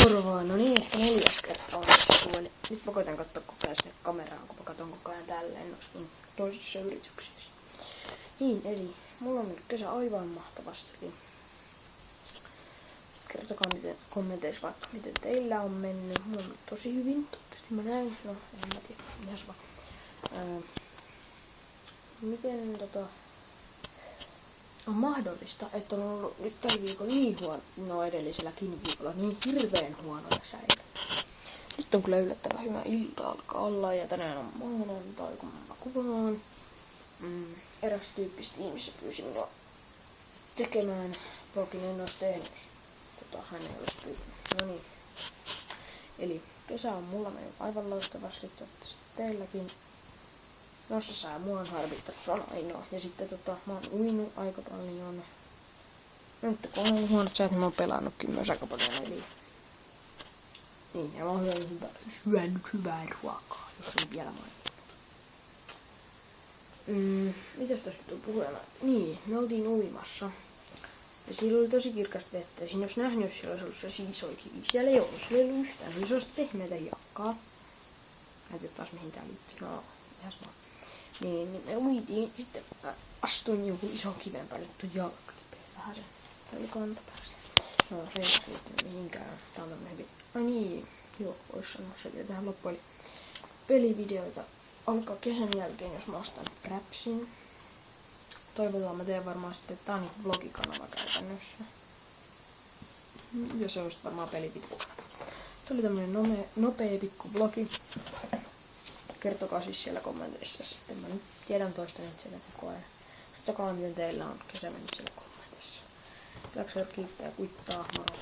korvaan. No niin, ehkä 4. kerta on tässä. Nyt mä koitan katsoa koko ajan sinne kameraan, kun mä katson koko ajan tälleen noin toisissa yrityksissä. Niin, eli mulla on nyt kesä aivan mahtavasti. Kertokaa kommenteissa vaikka miten teillä on mennyt. Mulla on tosi hyvin, toivottavasti mä näin. No, en mä tiedä, ihan sama. Miten on mahdollista, että on ollut nyt tällä viikolla niin huono, edelliselläkin viikolla niin hirveän huonoja säitä. Nyt on kyllä yllättävän hyvä ilta alkaa olla ja tänään on maanantai, kun mä kuvaan. Eräs tyyppi Steamissa pyysi minua tekemään blogin, en olisi tehnyt. Hän ei olisi pyytänyt. No niin. Eli kesä on mulla mennyt aivan loistavasti, toivottavasti teilläkin. Noissa sää mua on harvittanut, se on ainoa. Ja sitten mä oon uinut aika paljon. Nyt kun on ollut huonot säät, niin mä oon pelannutkin myös aika paljon. Eli niin, ja mä oon syönyt hyvää ruokaa, jos on vielä mainittu. Mitäs tossa tuu puheena? Niin, me oltiin uimassa. Ja siellä oli tosi kirkasta vettä. Ja siinä olisi nähnyt, jos siellä olisi ollut se iso kivi. Siellä ei ollut, siellä ei ollut yhtään. Se olisi pehmeätä jakkaa. Näytä taas mihin tää liittyy. No, ihan sama. Niin me uitiin. Sitten mä astuin joku iso kiven päälle. Tuo jalka kipeli vähän sen. Tää oli kantapäästä. No, se ei olisi liittynyt mihinkään. Tää on tämmönen hyvin. Ai niin. Joo, vois sanoa se vielä tähän loppuun. Eli pelivideoita alkaa kesän jälkeen, jos mä ostan Frapsin. Toivotaan, mä teen varmaan sitten, että tää on niinku blogikanava käytännössä. Ja se olisi varmaan pelivideokanava. Tää oli tämmönen nopea pikku blogi. Kertokaa siis siellä kommenteissa sitten. Mä nyt tiedän toista nyt siellä koko ajan. Kertokaa miten teillä on kesä mennyt siellä kommenteissa. Jaksaa kiittää ja kuittaa. Moro.